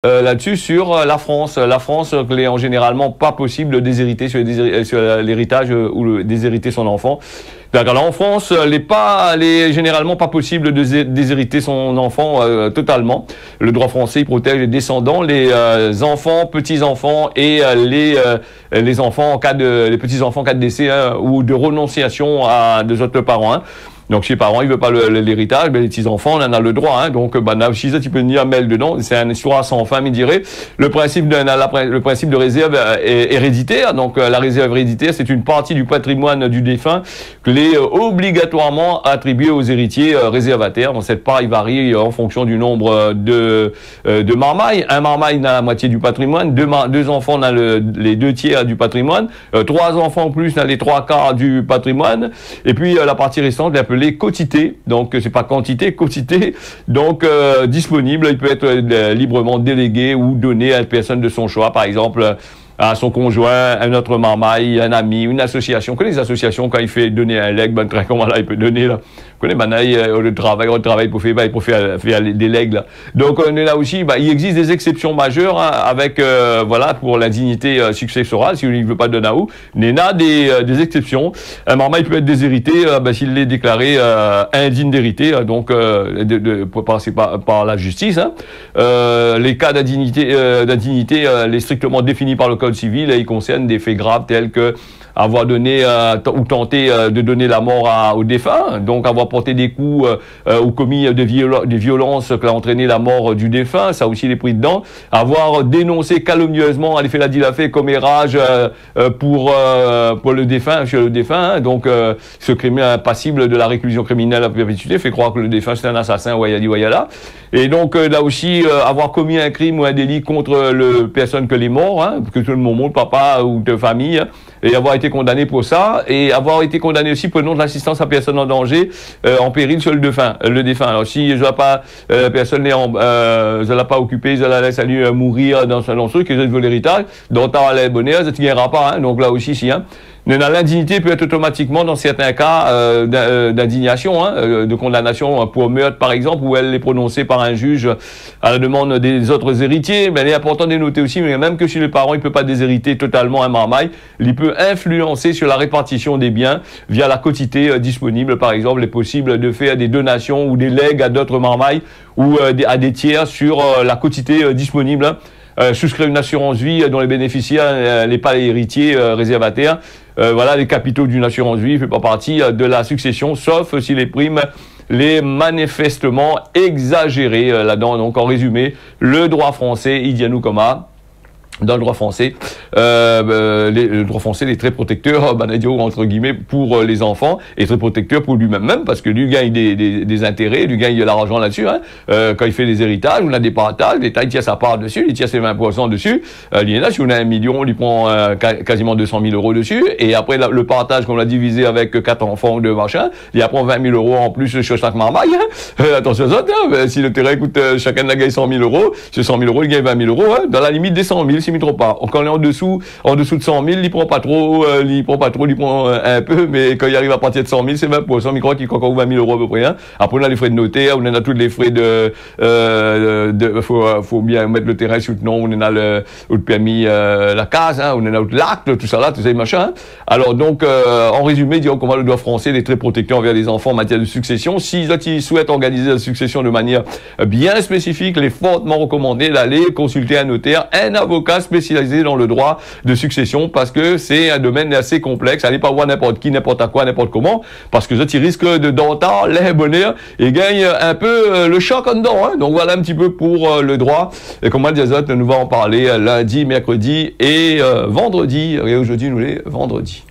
Là-dessus sur la France. La France, il est généralement pas possible de déshériter sur l'héritage ou déshériter son enfant. Alors en France, il est généralement pas possible de déshériter son enfant totalement. Le droit français protège les descendants, les enfants, petits-enfants et les enfants en cas les petits-enfants en cas de décès ou de renonciation à deux autres parents. Donc, si les parents, ils veulent pas l'héritage, ben, les petits-enfants, on en a le droit, Donc, si ça, tu peux venir mêler dedans. C'est une histoire sans fin, mais dirait. Le principe de réserve est héréditaire. Donc, la réserve héréditaire, c'est une partie du patrimoine du défunt que est obligatoirement attribuée aux héritiers réservataires. Donc, cette part, il varie en fonction du nombre de marmailles. Un marmaille dans la moitié du patrimoine. Deux enfants dans les 2/3 du patrimoine. 3 enfants en plus dans les 3/4 du patrimoine. Et puis, la partie restante est appelée quotité, donc c'est pas quantité, quotité, donc disponible, il peut être librement délégué ou donné à une personne de son choix, par exemple à son conjoint, un autre marmaille, un ami, une association. Que les associations, quand il fait donner un legs, comment là, il peut donner là. Vous connaissez, le travail pour faire des legs là. Donc on est là aussi, il existe des exceptions majeures avec voilà, pour l'indignité successorale, si on ne veut pas donner à où. Il y a des exceptions. Un marmaille peut être déshérité s'il est déclaré indigne d'hériter, donc passer par la justice. Les cas d'indignité, les strictement définis par le code civil, ils concernent des faits graves tels que avoir donné ou tenté de donner la mort au défunt, donc avoir porté des coups ou commis des violences qui ont entraîné la mort du défunt, ça aussi il est pris dedans, avoir dénoncé calomnieusement, aller faire la fait commérage pour le défunt, chez le défunt, donc ce criminel passible de la réclusion criminelle à perpétuité fait croire que le défunt c'est un assassin, là. Et donc là aussi avoir commis un crime ou un délit contre le personne que les morts, que tout le monde, papa ou de famille, et avoir été condamné pour ça, et avoir été condamné aussi pour le nom de l'assistance à personne en danger, en péril sur le défunt. Alors si je n'ai pas, personne n'est je l'ai pas occupé, je la laisse aller mourir dans ce truc, que je veux l'héritage, dont t'as les bonheur, ça ne gagnera pas, donc là aussi si, L'indignité peut être automatiquement, dans certains cas, d'indignation, de condamnation pour meurtre, par exemple, où elle est prononcée par un juge à la demande des autres héritiers. Mais il est important de noter aussi, mais même que chez les parents, il ne peut pas déshériter totalement un marmaille. Il peut influencer sur la répartition des biens via la quotité disponible. Par exemple, il est possible de faire des donations ou des legs à d'autres marmailles ou à des tiers sur la quotité disponible. Souscrire une assurance vie dont les bénéficiaires n'est pas les héritiers réservataires. Voilà, les capitaux d'une assurance vie ne font pas partie de la succession, sauf si les primes les manifestement exagérées là-dedans. Donc en résumé, le droit français, Idianou Coma, dans le droit français, le droit français est très protecteur, entre guillemets, pour les enfants, et très protecteur pour lui-même, parce que lui gagne des intérêts, lui gagne de l'argent là-dessus, quand il fait des héritages, on a des partages, l'État il tient sa part dessus, il tient ses 20% dessus, si on a 1 million, on lui prend quasiment 200 000 euros dessus, et après le partage qu'on a divisé avec 4 enfants ou 2 machins, il apprend 20 000 euros en plus sur chaque marmaille, attention aux autres, si le terrain coûte, chacun la gagne 100 000 euros, sur 100 000 euros, il gagne 20 000 euros, dans la limite des 100 000, il ne trop pas. Quand on est en dessous de 100 000, il prend pas trop, il prend un peu, mais quand il arrive à partir de 100 000, c'est 20%. Il croit qu'il encore 20 000 euros à peu près. Après, on a les frais de notaire, on a tous les frais faut bien mettre le terrain sous le nom, on a le permis, la case, on a l'acte, tout ça là, tout ça, machin. Alors, donc, en résumé, disons qu'on le droit français est très protecteur envers les enfants en matière de succession. S'ils souhaitent organiser la succession de manière bien spécifique, il est fortement recommandé d'aller consulter un notaire, un avocat spécialisé dans le droit de succession, parce que c'est un domaine assez complexe. Allez pas voir n'importe qui, n'importe quoi, n'importe comment, parce que ça, tu risques de d'entendre les bonheurs et gagne un peu le choc en dedans. Donc voilà un petit peu pour le droit. Et comme on dit, nous va en parler lundi, mercredi et vendredi. Et aujourd'hui, nous les vendredis.